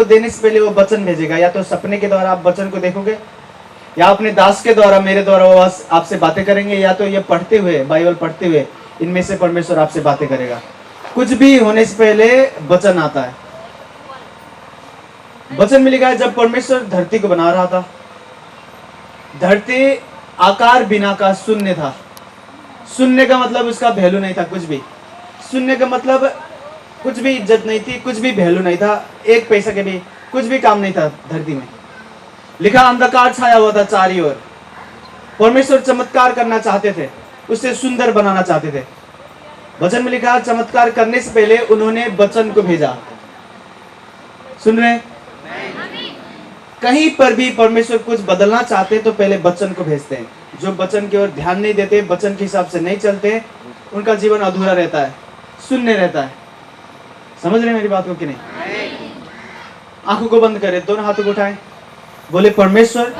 आपको देने से पहले वो वचन भेजेगा। या तो सपने के द्वारा आप वचन को देखोगे, या अपने दास के द्वारा, मेरे द्वारा वो आपसे बातें करेंगे, या तो ये पढ़ते हुए, बाइबल पढ़ते हुए, इनमें से परमेश्वर आपसे बातें करेगा। कुछ भी होने से पहले वचन आता है। वचन में लिखा है जब परमेश्वर धरती को बना रहा था, धरती आकार बिना का शून्य था। शून्य का मतलब उसका वैल्यू नहीं था कुछ भी। शून्य का मतलब कुछ भी इज्जत नहीं थी, कुछ भी वैल्यू नहीं था, एक पैसा के भी कुछ भी काम नहीं था धरती में। लिखा अंधकार छाया हुआ था चारों ओर। परमेश्वर चमत्कार करना चाहते थे, उसे सुंदर बनाना चाहते थे। वचन में लिखा चमत्कार करने से पहले उन्होंने वचन को भेजा। सुन रहे हैं? कहीं पर भी परमेश्वर कुछ बदलना चाहते तो पहले वचन को भेजते हैं। जो वचन की ओर ध्यान नहीं देते, वचन के हिसाब से नहीं चलते, उनका जीवन अधूरा रहता है, शून्य रहता है। समझ रहे मेरी बात को कि नहीं? आंखों को बंद करें, दोनों हाथों को उठाएं, बोले परमेश्वर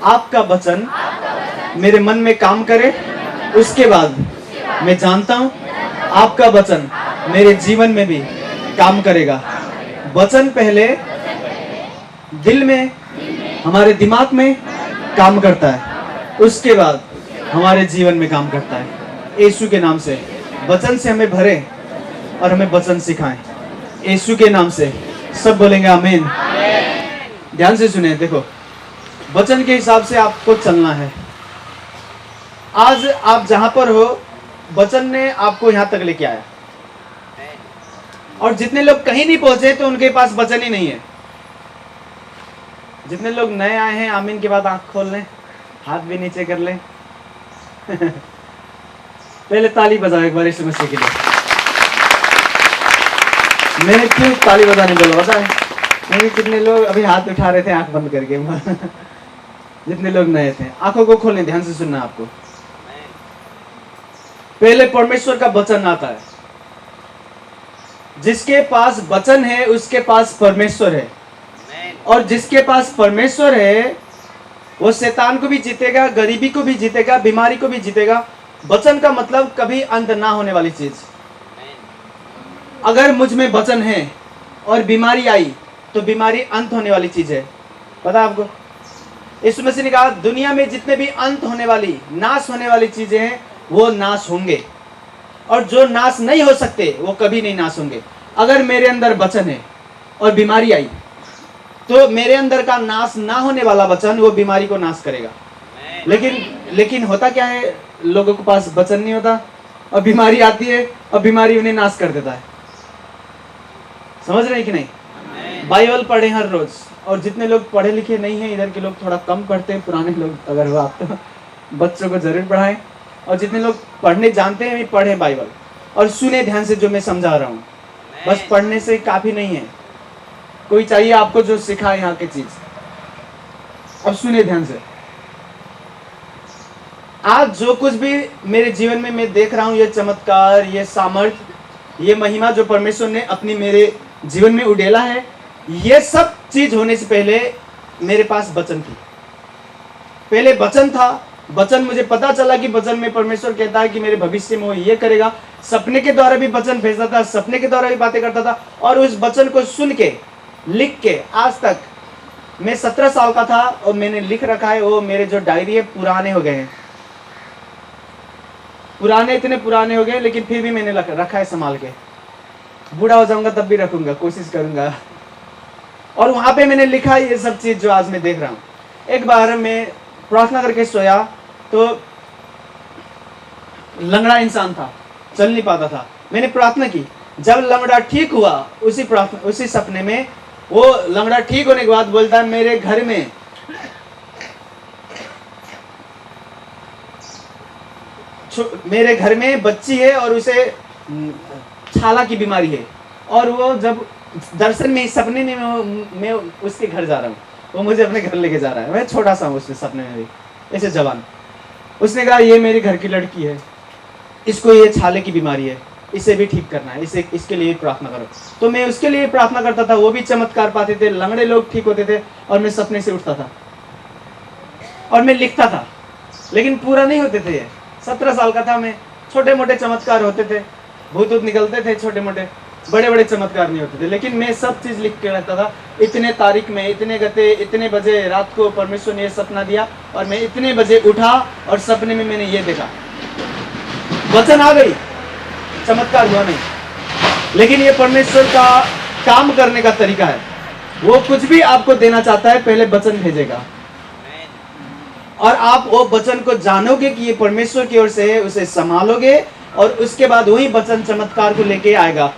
आपका वचन मेरे मन में काम करे, उसके बाद मैं जानता हूं आपका वचन मेरे जीवन में भी काम करेगा। वचन पहले दिल में, हमारे दिमाग में काम करता है, उसके बाद हमारे जीवन में काम करता है। यीशु के नाम से वचन से हमें भरे और हमें वचन सिखाएं। यीशु के नाम से सब बोलेंगे आमीन। ध्यान से सुने, देखो वचन के हिसाब से आपको चलना है। आज आप जहां पर हो, वचन ने आपको यहां तक लेके आया। और जितने लोग कहीं नहीं पहुंचे तो उनके पास वचन ही नहीं है। जितने लोग नए आए हैं, आमीन के बाद आंख खोल लें, हाथ भी नीचे कर लें। पहले ताली बजाओ एक बार यीशु मसीह के लिए। मैंने क्यों ताली बजाने बोला पता है? क्योंकि कितने लोग अभी हाथ उठा रहे थे आंख बंद करके। जितने लोग नए थे, आंखों को खोलें, ध्यान से सुनना आपको। पहले परमेश्वर का वचन आता है। जिसके पास वचन है उसके पास परमेश्वर है, और जिसके पास परमेश्वर है वो शैतान को भी जीतेगा, गरीबी को भी जीतेगा, बीमारी को भी जीतेगा। वचन का मतलब कभी अंत ना होने वाली चीज। अगर मुझ में वचन है और बीमारी आई तो बीमारी अंत होने वाली चीज है। पता आपको? यीशु मसीह ने कहा दुनिया में जितने भी अंत होने वाली, नाश होने वाली चीजें हैं वो नाश होंगे, और जो नाश नहीं हो सकते वो कभी नहीं नाश होंगे। अगर मेरे अंदर वचन है और बीमारी आई तो मेरे अंदर का नाश ना होने वाला वचन वो बीमारी को नाश करेगा। लेकिन होता क्या है, लोगों के पास वचन नहीं होता और बीमारी आती है और बीमारी उन्हें नाश कर देता है। समझ रहे हैं कि नहीं? बाइबल पढ़े हर रोज, और जितने लोग पढ़े लिखे नहीं हैं, इधर के लोग थोड़ा कम पढ़ते हैं, पुराने लोग अगर हो आप तो बच्चों को जरूर पढ़ाएं, और जितने लोग पढ़ने जानते हैं पढ़े बाइबल और सुने ध्यान से जो मैं समझा रहा हूँ। बस पढ़ने से काफी नहीं है, कोई चाहिए आपको जो सिखाए यहाँ की चीज। और सुने ध्यान से। आज जो कुछ भी मेरे जीवन में मैं देख रहा हूँ, ये चमत्कार, ये सामर्थ्य, ये महिमा जो परमेश्वर ने अपनी मेरे जीवन में उड़ेला है, ये सब चीज होने से पहले मेरे पास वचन थी। पहले वचन था, वचन मुझे पता चला कि वचन में परमेश्वर कहता है कि मेरे भविष्य में वो ये करेगा। सपने के द्वारा भी वचन भेजता था, सपने के द्वारा भी बातें करता था, और उस वचन को सुन के, लिख के, आज तक मैं 17 साल का था और मैंने लिख रखा है। वो मेरे जो डायरी है पुराने हो गए हैं, पुराने, इतने पुराने हो गए, लेकिन फिर भी मैंने रखा है संभाल के। बूढ़ा हो जाऊंगा तब भी रखूंगा, कोशिश करूंगा। और वहां पे मैंने लिखा है ये सब चीज जो आज मैं देख रहा हूँ। एक बार मैं प्रार्थना करके सोया तो लंगड़ा इंसान था, चल नहीं पाता था। मैंने प्रार्थना की, जब लंगड़ा ठीक हुआ उसी सपने में, वो लंगड़ा ठीक होने के बाद बोलता है मेरे घर में बच्ची है और उसे छाला की बीमारी है, और वो जब दर्शन में, सपने में मैं उसके घर जा रहा हूँ, वो मुझे अपने घर लेके जा रहा है। मैं छोटा सा हूँ उसमें सपने में भी, ऐसे जवान। उसने कहा ये मेरे घर की लड़की है, इसको ये छाले की बीमारी है, इसे भी ठीक करना है, इसके लिए प्रार्थना करो। तो मैं उसके लिए प्रार्थना करता था, वो भी चमत्कार पाते थे, लंगड़े लोग ठीक होते थे, और मैं सपने से उठता था और मैं लिखता था, लेकिन पूरा नहीं होते थे। ये 17 साल का था मैं, छोटे मोटे चमत्कार होते थे, भूत निकलते थे, छोटे मोटे बड़े बड़े चमत्कार नहीं होते थे, लेकिन मैं सब चीज लिख के रखता था। इतने तारीख में, इतने गते, इतने बजे रात को परमेश्वर ने ये सपना दिया और मैं इतने बजे उठा और सपने में मैंने ये देखा। वचन आ गई, चमत्कार हुआ नहीं, लेकिन ये परमेश्वर का काम करने का तरीका है। वो कुछ भी आपको देना चाहता है, पहले वचन भेजेगा और आप वो वचन को जानोगे कि ये परमेश्वर की ओर से है, उसे संभालोगे और उसके बाद वही वचन चमत्कार को लेके आएगा।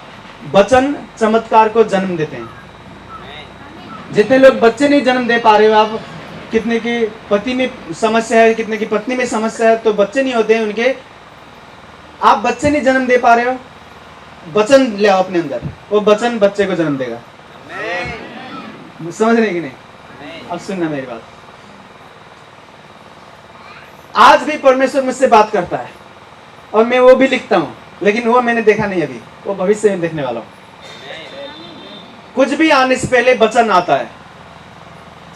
वचन चमत्कार को जन्म देते हैं। जितने लोग बच्चे नहीं जन्म दे पा रहे हो आप, कितने की पति में समस्या है, कितने की पत्नी में समस्या है, तो बच्चे नहीं होते हैं उनके। आप बच्चे नहीं जन्म दे पा रहे हो, वचन ले आओ अपने अंदर, वो वचन बच्चे को जन्म देगा। समझ रहे कि नहीं? अब सुनना मेरी बात। आज भी परमेश्वर मुझसे बात करता है और मैं वो भी लिखता हूं, लेकिन वो मैंने देखा नहीं अभी, वो भविष्य में देखने वाला हूं। कुछ भी आने से पहले वचन आता है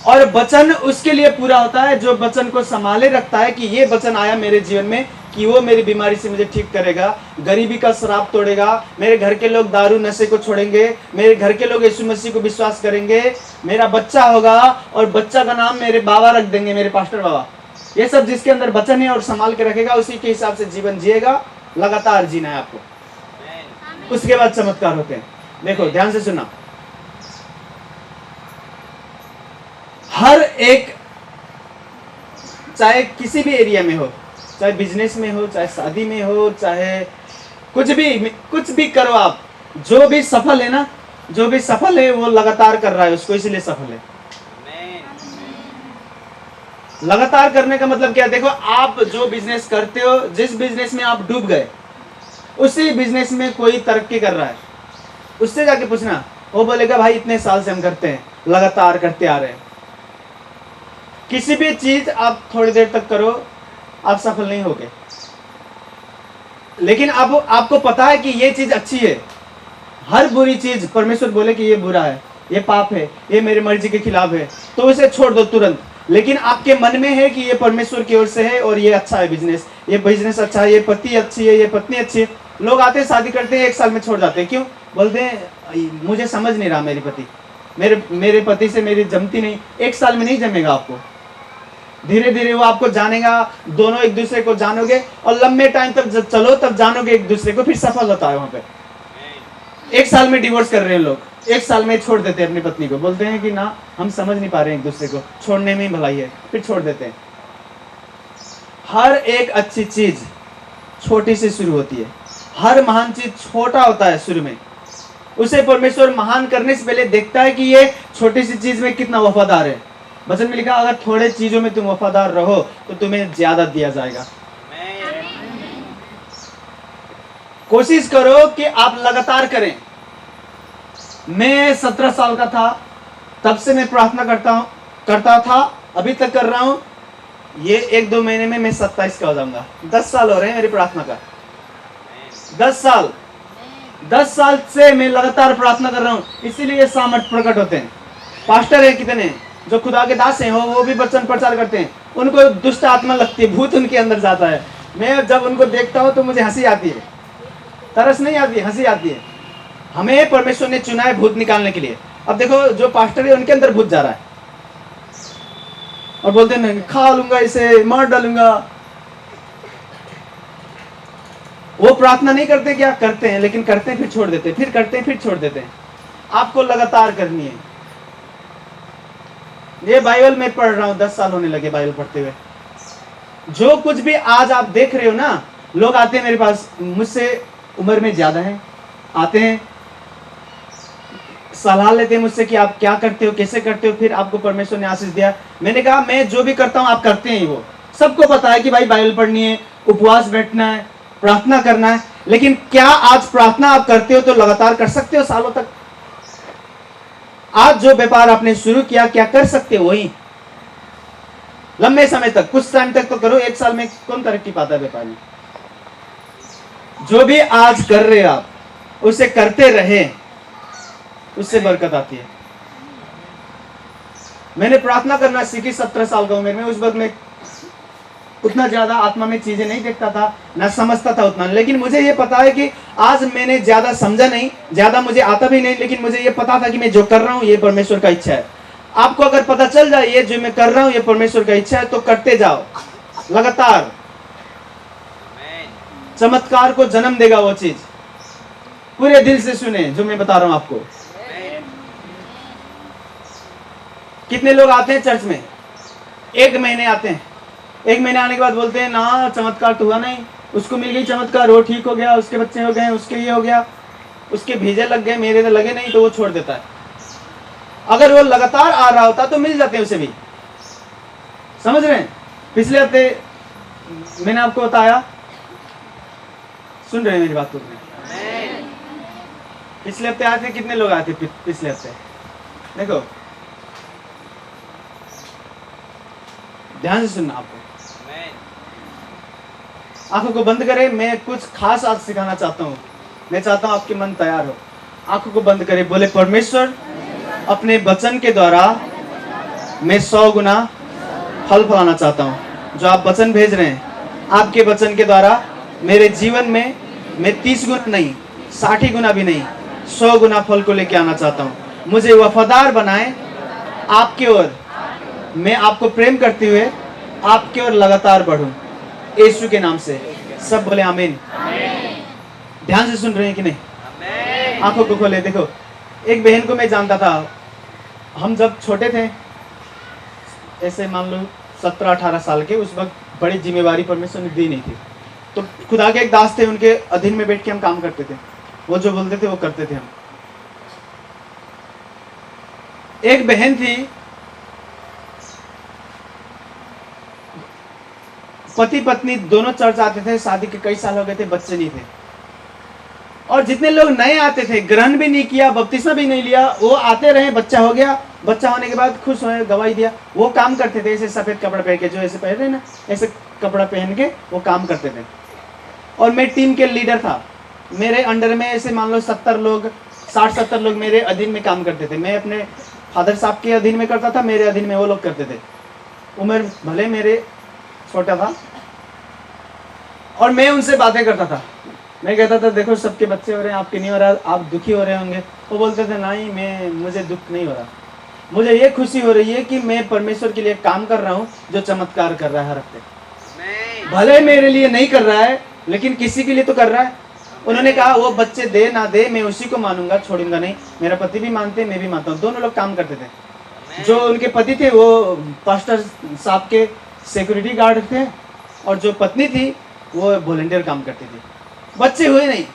और वचन उसके लिए पूरा होता है जो वचन को संभाले रखता है कि ये वचन आया मेरे जीवन में कि वो मेरी बीमारी से मुझे ठीक करेगा, गरीबी का श्राप तोड़ेगा, मेरे घर के लोग दारू नशे को छोड़ेंगे, मेरे घर के लोग यीशु मसीह को विश्वास करेंगे, मेरा बच्चा होगा और बच्चा का नाम मेरे बाबा रख देंगे, मेरे पास्टर बाबा। ये सब जिसके अंदर वचन है और संभाल के रखेगा, उसी के हिसाब से जीवन जिएगा। लगातार जीना है आपको, उसके बाद चमत्कार होते हैं। देखो ध्यान से सुना, हर एक, चाहे किसी भी एरिया में हो, चाहे बिजनेस में हो, चाहे शादी में हो, चाहे कुछ भी करो आप, जो भी सफल है ना, जो भी सफल है वो लगातार कर रहा है उसको, इसलिए सफल है। लगातार करने का मतलब क्या? देखो आप जो बिजनेस करते हो, जिस बिजनेस में आप डूब गए, उसी बिजनेस में कोई तरक्की कर रहा है, उससे जाके पूछना, वो बोलेगा भाई इतने साल से हम करते हैं, लगातार करते आ रहे हैं। किसी भी चीज आप थोड़ी देर तक करो, आप सफल नहीं होगे, लेकिन आपको पता है कि ये चीज अच्छी है। हर बुरी चीज परमेश्वर बोले कि ये बुरा है, ये पाप है, ये मेरी मर्जी के खिलाफ है, तो उसे छोड़ दो तुरंत। लेकिन आपके मन में है कि ये परमेश्वर की ओर से है और ये अच्छा है बिजनेस, ये बिजनेस अच्छा है, ये पति अच्छी है, ये पत्नी अच्छी है। लोग आते हैं, शादी करते हैं, 1 साल में छोड़ जाते हैं। क्यों? बोलते हैं मुझे समझ नहीं रहा, मेरी पति मेरे पति से मेरी जमती नहीं। 1 साल में नहीं जमेगा आपको, धीरे धीरे वो आपको जानेगा, दोनों एक दूसरे को जानोगे और लंबे टाइम तक जब चलो तब जानोगे एक दूसरे को, फिर सफल होता है वहां पे। 1 साल में डिवोर्स कर रहे हैं लोग, 1 साल में छोड़ देते हैं अपनी पत्नी को, बोलते हैं कि ना हम समझ नहीं पा रहे हैं एक दूसरे को, छोड़ने में ही भलाई है, फिर छोड़ देते हैं। हर एक अच्छी चीज छोटी से शुरू होती है, हर महान चीज छोटा होता है शुरू में। उसे परमेश्वर महान करने से पहले देखता है कि ये छोटी सी चीज में कितना वफादार है। वचन में लिखा, अगर थोड़े चीजों में तुम वफादार रहो तो तुम्हें ज्यादा दिया जाएगा। कोशिश करो कि आप लगातार करें। मैं 17 साल का था, तब से मैं प्रार्थना करता था, अभी तक कर रहा हूं। ये 1-2 महीने में मैं 27 का हो जाऊंगा। 10 साल हो रहे हैं मेरी प्रार्थना का, 10 साल से मैं लगातार प्रार्थना कर रहा हूं, इसीलिए ये सामर्थ प्रकट होते हैं। पास्टर है कितने जो खुदा के दास हैं, वो भी वचन प्रचार करते हैं, उनको दुष्ट आत्मा लगती है, भूत उनके अंदर जाता है। मैं जब उनको देखता हूं तो मुझे हंसी आती है, तरस नहीं आती है, हंसी आती है। हमें परमेश्वर ने चुना है भूत निकालने के लिए। अब देखो जो पास्टर है उनके अंदर भूत जा रहा है और बोलते हैं खा लूंगा इसे, मार डालूंगा। वो प्रार्थना नहीं करते, क्या करते हैं, लेकिन करते हैं फिर छोड़ देते हैं, फिर करते हैं फिर छोड़ देते हैं। आपको लगातार करनी है। ये बाइबल में पढ़ रहा हूं, 10 साल होने लगे बाइबल पढ़ते हुए। जो कुछ भी आज आप देख रहे हो ना, लोग आते हैं मेरे पास, मुझसे उम्र में ज्यादा है, आते हैं सलाह लेते हैं मुझसे कि आप क्या करते हो, कैसे करते हो, फिर आपको परमेश्वर ने आशीष दिया। मैंने कहा मैं जो भी करता हूं आप करते हैं। वो सबको पता है कि भाई बाइबल पढ़नी है, उपवास बैठना है, प्रार्थना करना है, लेकिन क्या आज प्रार्थना आप करते हो तो लगातार कर सकते हो सालों तक? आज जो व्यापार आपने शुरू किया, क्या कर सकते हो वही लंबे समय तक? कुछ टाइम तक तो करो, 1 साल में कौन तरक्की पाता है व्यापार में? जो भी आज कर रहे हो आप उसे करते रहे, उससे बरकत आती है। मैंने प्रार्थना करना सीखी 17 साल का उम्र में। उस वक्त में उतना ज्यादा आत्मा में चीजें नहीं देखता था, ना समझता था उतना। लेकिन मुझे ये पता है कि आज मैंने ज्यादा समझा नहीं, ज्यादा मुझे आता भी नहीं, लेकिन मुझे ये पता था कि मैं जो कर रहा हूँ ये परमेश्वर का इच्छा है। आपको अगर पता चल जाए ये जो मैं कर रहा हूँ ये परमेश्वर का इच्छा है, तो करते जाओ लगातार। चमत्कार को जन्म देगा वो चीज। पूरे दिल से सुने जो मैं बता रहा हूं आपको। कितने लोग आते हैं चर्च में, 1 महीने आते हैं, 1 महीने आने के बाद बोलते हैं ना चमत्कार तो हुआ नहीं, उसको मिल गई चमत्कार, वो ठीक हो गया, उसके बच्चे हो गए, उसके ये हो गया, उसके भेजे लग गए, मेरे तो लगे नहीं, तो वो छोड़ देता है। अगर वो लगातार आ रहा होता तो मिल जाते उसे भी। समझ रहे हैं? पिछले हफ्ते मैंने आपको बताया, सुन रहे हैं मेरी बात को? पिछले हफ्ते आए थे, कितने लोग आए थे पिछले हफ्ते? देखो ध्यान से सुनना। आपको आंखों को बंद करें, मैं कुछ खास आज सिखाना चाहता हूँ। मैं चाहता हूँ आपके मन तैयार हो। आंखों को बंद करें, बोले परमेश्वर अपने वचन के द्वारा मैं 100 गुना फल फलाना चाहता हूँ। जो आप वचन भेज रहे हैं, आपके वचन के द्वारा मेरे जीवन में मैं 30 गुना नहीं, 60 गुना भी नहीं, 100 गुना फल को लेके आना चाहता हूँ। मुझे वफादार बनाए आपकी ओर, मैं आपको प्रेम करते हुए आपकी ओर लगातार बढ़ूं, यीशु के नाम से। सब बोले आमीन। ध्यान से सुन रहे हैं कि नहीं? आंखों को खोले। देखो, एक बहन को मैं जानता था, हम जब छोटे थे, ऐसे मान लो 17-18 साल के, उस वक्त बड़ी जिम्मेवारी परमेश्वर ने दी नहीं थी। तो खुदा के एक दास थे, उनके अधीन में बैठ के हम काम करते थे, वो जो बोलते थे वो करते थे हम। एक बहन थी, पति पत्नी दोनों चर्च आते थे, शादी के कई साल हो गए थे, बच्चे नहीं थे। और जितने लोग नए आते थे, ग्रहण भी नहीं किया, बपतिस्मा भी नहीं लिया, वो आते रहे, बच्चा हो गया, बच्चा होने के बाद खुश हुए, गवाही दिया, वो काम करते थे ऐसे सफेद कपड़ा पहन के, जो ऐसे पहन रहे ना, ऐसे कपड़ा पहन के वो काम करते थे। और मैं टीम के लीडर था, मेरे अंडर में ऐसे मान लो 70 लोग, 60-70 लोग मेरे अधीन में काम करते थे। मैं अपने फादर साहब के अधीन में करता था, मेरे अधीन में वो लोग करते थे। उम्र भले मेरे छोटा था, और मैं उनसे बातें करता था। मैं कहता था देखो सबके बच्चे हो रहे हैं, आपके नहीं हो रहा, आप दुखी हो रहे होंगे। वो बोलते थे नहीं, मुझे दुख नहीं हो रहा, मुझे ये खुशी हो रही है कि मैं परमेश्वर के लिए काम कर रहा हूँ, जो चमत्कार कर रहा है हर हफ्ते। भले मेरे लिए नहीं कर रहा है, लेकिन किसी के लिए तो कर रहा है। उन्होंने कहा वो बच्चे दे ना दे, मैं उसी को मानूंगा, छोड़ूंगा नहीं। मेरा पति भी मानते, मैं भी मानता हूँ। दोनों लोग काम करते थे। जो उनके पति थे वो पास्टर साहब के सिक्योरिटी गार्ड थे, और जो पत्नी थी वो वॉलंटियर काम करती थी। बच्चे हुए नहीं।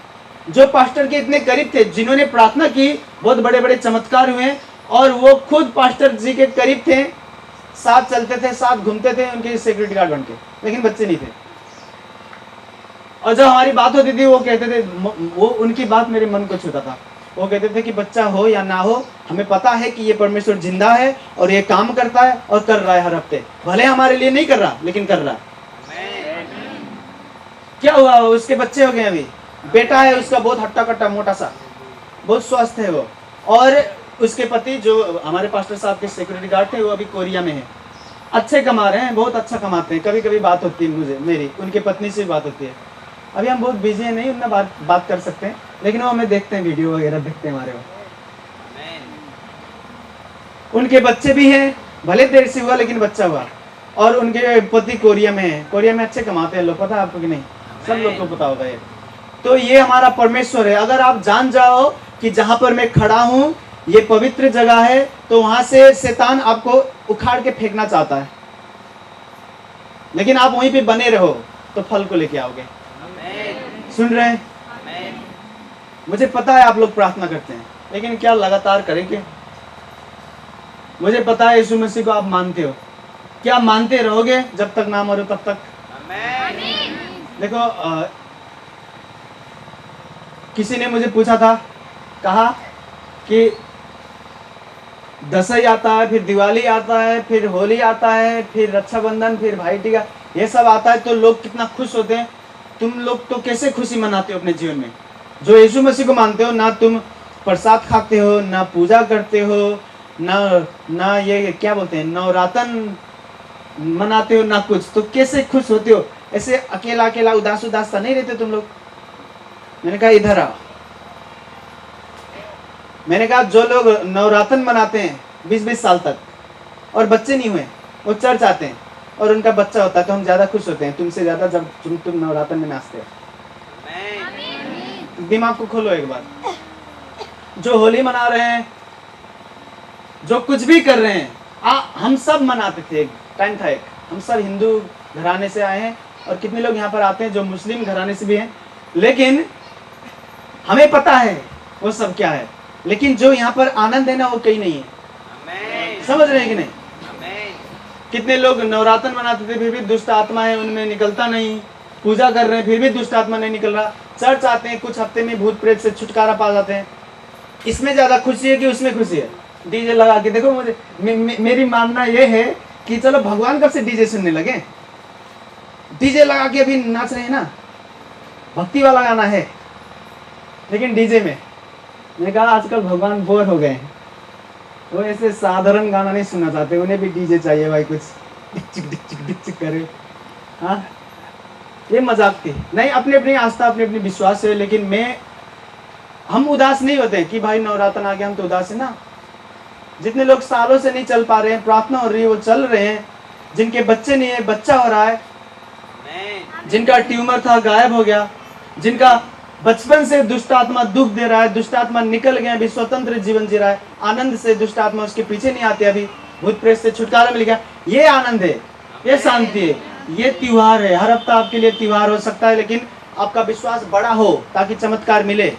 जो पास्टर के इतने करीब थे, जिन्होंने प्रार्थना की, बहुत बड़े बड़े चमत्कार हुए, और वो खुद पास्टर जी के करीब थे, साथ चलते थे, साथ घूमते थे, उनके सिक्योरिटी गार्ड बन के, लेकिन बच्चे नहीं थे। और जब हमारी बात होती थी, वो कहते थे, वो उनकी बात मेरे मन को छूता था। वो कहते थे कि बच्चा हो या ना हो, हमें पता है कि ये परमेश्वर जिंदा है और ये काम करता है और कर रहा है हर हफ्ते। भले हमारे लिए नहीं कर रहा, लेकिन कर रहा है। क्या हुआ? उसके बच्चे हो गए, अभी बेटा है उसका, बहुत हट्टा कट्टा मोटा सा, बहुत स्वस्थ है वो। और उसके पति जो हमारे पास्टर साहब के सिक्योरिटी गार्ड थे, वो अभी कोरिया में है, अच्छे कमा रहे हैं, बहुत अच्छा कमाते हैं। कभी कभी बात होती है मुझे, मेरी उनके पत्नी से बात होती है। अभी हम बहुत बिजी हैं, नहीं उनमें बात कर सकते हैं, लेकिन वो हमें देखते हैं, वीडियो वगैरह देखते हैं हमारे वो। उनके बच्चे भी हैं, भले देर से हुआ लेकिन बच्चा हुआ। और उनके पति कोरिया में है, कोरिया में अच्छे कमाते हैं लोग, पता है आपको कि नहीं? सब लोग को पता होगा ये। तो ये हमारा परमेश्वर है। अगर आप जान जाओ कि जहां पर मैं खड़ा हूं ये पवित्र जगह है, तो वहां से शैतान आपको उखाड़ के फेंकना चाहता है, लेकिन आप वहीं पे बने रहो तो फल को लेके आओगे। सुन रहे हैं? मुझे पता है आप लोग प्रार्थना करते हैं, लेकिन क्या लगातार करेंगे? मुझे पता है यीशु मसीह को आप मानते हो, क्या मानते रहोगे जब तक ना मरो तब तक? देखो, किसी ने मुझे पूछा था, कहा कि दशई आता है, फिर दिवाली आता है, फिर होली आता है, फिर रक्षाबंधन, फिर भाई टीका, ये सब आता है तो लोग कितना खुश होते हैं। तुम लोग तो कैसे खुशी मनाते हो अपने जीवन में? जो यीशु मसीह को मानते हो, ना तुम प्रसाद खाते हो, ना पूजा करते हो, ना ये क्या बोलते हैं, नवरातन मनाते हो ना कुछ, तो कैसे खुश होते हो? ऐसे अकेला अकेला उदास उदास सा नहीं रहते तुम लोग? मैंने कहा इधर आओ। मैंने कहा जो लोग नवरातन मनाते हैं 20-20 साल तक और बच्चे नहीं हुए, वो चर्च आते हैं और उनका बच्चा होता है, तो हम ज्यादा खुश होते हैं तुमसे ज्यादा जब तुम नवरातन में नाचते हो। दिमाग को खोलो एक बार। जो होली मना रहे हैं, जो कुछ भी कर रहे हैं, हम सब मनाते थे। एक टाइम था, एक हम सब हिंदू घराने से आए हैं और कितने लोग यहाँ पर आते हैं जो मुस्लिम घराने से भी हैं, लेकिन हमें पता है वो सब क्या है। लेकिन जो यहाँ पर आनंद है ना, वो कहीं नहीं है। समझ रहे हैं कि नहीं? कितने लोग नवरातन मनाते थे, फिर भी दुष्ट आत्मा है उनमें, निकलता नहीं। पूजा कर रहे हैं, फिर भी दुष्ट आत्मा नहीं निकल रहा। चर्च आते हैं, कुछ हफ्ते में भूत प्रेत से छुटकारा पा जाते हैं। इसमें ज्यादा खुशी है कि उसमें खुशी है? डीजे लगा के देखो। मुझे मेरी मानना ये है कि चलो भगवान कब से डीजे सुनने लगे? डीजे लगा के अभी नाच रहे हैं ना, भक्ति वाला गाना है, लेकिन डीजे में। मैंने कहा आजकल भगवान बोर हो गए हैं, वो ऐसे साधारण गाना नहीं सुनना चाहते, उन्हें भी डीजे चाहिए भाई, कुछ डिक चिक करे। हाँ, ये मजाक थी। नहीं, अपनी अपनी आस्था, अपनी अपनी विश्वास है, लेकिन हम उदास नहीं होते कि भाई नवरात्र आ गया हम तो उदास है ना। जितने लोग सालों से नहीं चल पा रहे हैं, प्रार्थना हो रही है, वो चल रहे हैं। जिनके बच्चे नहीं है, बच्चा हो रहा है। जिनका ट्यूमर था गायब हो गया। जिनका बचपन से दुष्ट आत्मा दुख दे रहा है, दुष्ट आत्मा निकल गया, अभी स्वतंत्र जीवन जी रहा है, आनंद से। दुष्ट आत्मा उसके पीछे नहीं आते, अभी भूत प्रेत से छुटकारा मिल गया। ये आनंद है, ये शांति है, ये त्योहार है। हर हफ्ता आपके लिए त्योहार हो सकता है, लेकिन आपका विश्वास बड़ा हो ताकि चमत्कार मिले।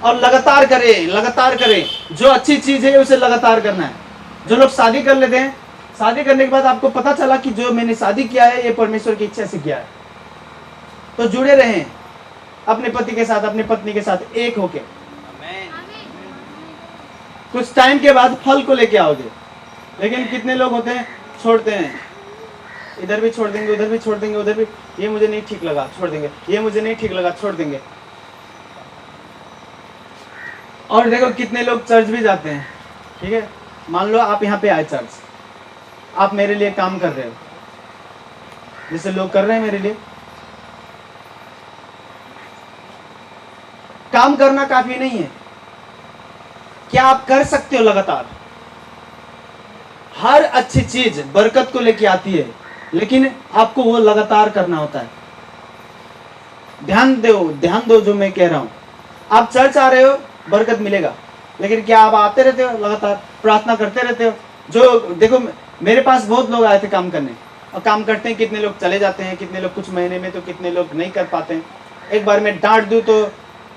और लगातार करें, लगातार करें। जो अच्छी चीज है उसे लगातार करना है। जो लोग शादी कर लेते हैं, शादी करने के बाद आपको पता चला कि जो मैंने शादी किया है ये परमेश्वर की इच्छा से किया है, तो जुड़े रहें अपने पति के साथ, अपनी पत्नी के साथ एक होके। कुछ टाइम के बाद फल को लेके आओगे। लेकिन कितने लोग होते हैं छोड़ते हैं, इधर भी छोड़ देंगे, उधर भी छोड़ देंगे, उधर भी, ये मुझे नहीं ठीक लगा छोड़ देंगे, ये मुझे नहीं ठीक लगा छोड़ देंगे। और देखो कितने लोग चर्च भी जाते हैं, ठीक है, मान लो आप यहाँ पे आए चर्च, आप मेरे लिए काम कर रहे हो, जैसे लोग कर रहे हैं मेरे लिए। काम करना काफी नहीं है, क्या आप कर सकते हो लगातार? हर अच्छी चीज बरकत को लेके आती है, लेकिन आपको वो लगातार करना होता है। ध्यान दो जो मैं कह रहा हूं। आप चर्च आ रहे हो, बरकत मिलेगा, लेकिन क्या आप आते रहते हो लगातार, प्रार्थना करते रहते हो? जो देखो, मेरे पास बहुत लोग आए थे काम करने, और काम करते हैं, कितने लोग चले जाते हैं, कितने लोग कुछ महीने में, तो कितने लोग नहीं कर पाते हैं। एक बार मैं डांट दूं तो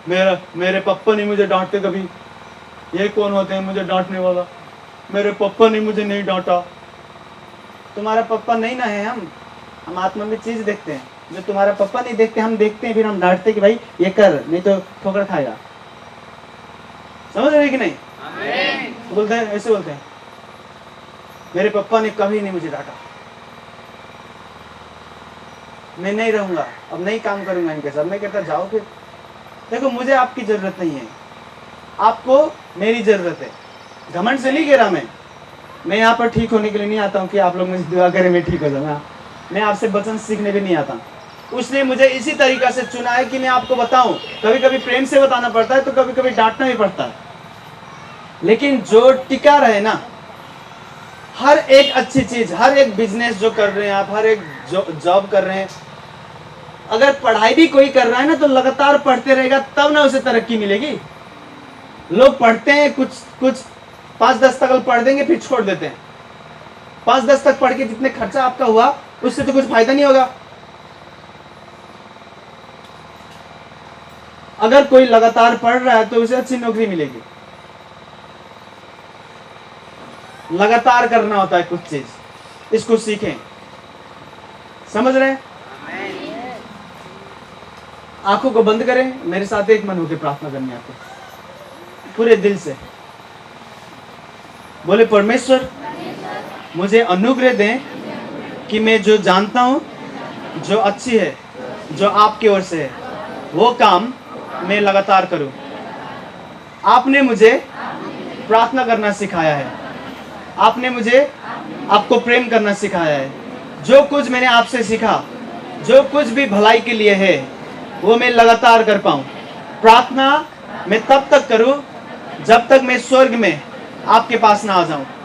मेरे पापा नहीं मुझे डांटते कभी। ये कौन होते हैं मुझे डांटने वाला? मेरे पापा ने मुझे नहीं डांटा। तुम्हारा पापा नहीं ना है, हम आत्मा में चीज देखते हैं जो तुम्हारा पापा नहीं देखते, हम देखते हैं, फिर हम डांटते कि भाई ये कर, नहीं तो ठोकर खाएगा। समझ रहे कि नहीं? बोलते हैं, ऐसे बोलते हैं, मेरे पापा ने कभी नहीं मुझे डांटा, मैं नहीं रहूंगा, अब नहीं काम करूंगा इनके साथ। मैं कहता जाओ फिर। देखो, मुझे आपकी जरूरत नहीं है, आपको मेरी जरूरत है। घमंड से नहीं कह रहा मैं यहाँ पर ठीक होने के लिए नहीं आता हूँ कि आप लोग मुझे दुआ करें मैं ठीक हो जाऊँ। मैं आपसे वचन सीखने भी नहीं आता। उसने मुझे इसी तरीका से चुना है कि मैं आपको बताऊं। कभी कभी प्रेम से बताना पड़ता है, तो कभी कभी डांटना भी पड़ता है, लेकिन जो टिका रहे ना, हर एक अच्छी चीज, हर एक बिजनेस जो कर रहे हैं आप, हर एक जॉब कर रहे हैं, अगर पढ़ाई भी कोई कर रहा है ना, तो लगातार पढ़ते रहेगा तब ना उसे तरक्की मिलेगी। लोग पढ़ते हैं, कुछ 5-10 तक पढ़ देंगे, फिर छोड़ देते हैं। 5-10 तक पढ़ के जितने खर्चा आपका हुआ, उससे तो कुछ फायदा नहीं होगा। अगर कोई लगातार पढ़ रहा है तो उसे अच्छी नौकरी मिलेगी। लगातार करना होता है कुछ चीज, इसको सीखें। समझ रहे हैं? आंखों को बंद करें, मेरे साथ एक मन होकर प्रार्थना करनी आपको पूरे दिल से। बोले, परमेश्वर मुझे अनुग्रह दें कि मैं जो जानता हूं, जो अच्छी है, जो आपकी ओर से है, वो काम मैं लगातार करूं। आपने मुझे प्रार्थना करना सिखाया है, आपने मुझे आपको प्रेम करना सिखाया है। जो कुछ मैंने आपसे सीखा, जो कुछ भी भलाई के लिए है, वो मैं लगातार कर पाऊं। प्रार्थना मैं तब तक करूं जब तक मैं स्वर्ग में आपके पास ना आ जाऊं।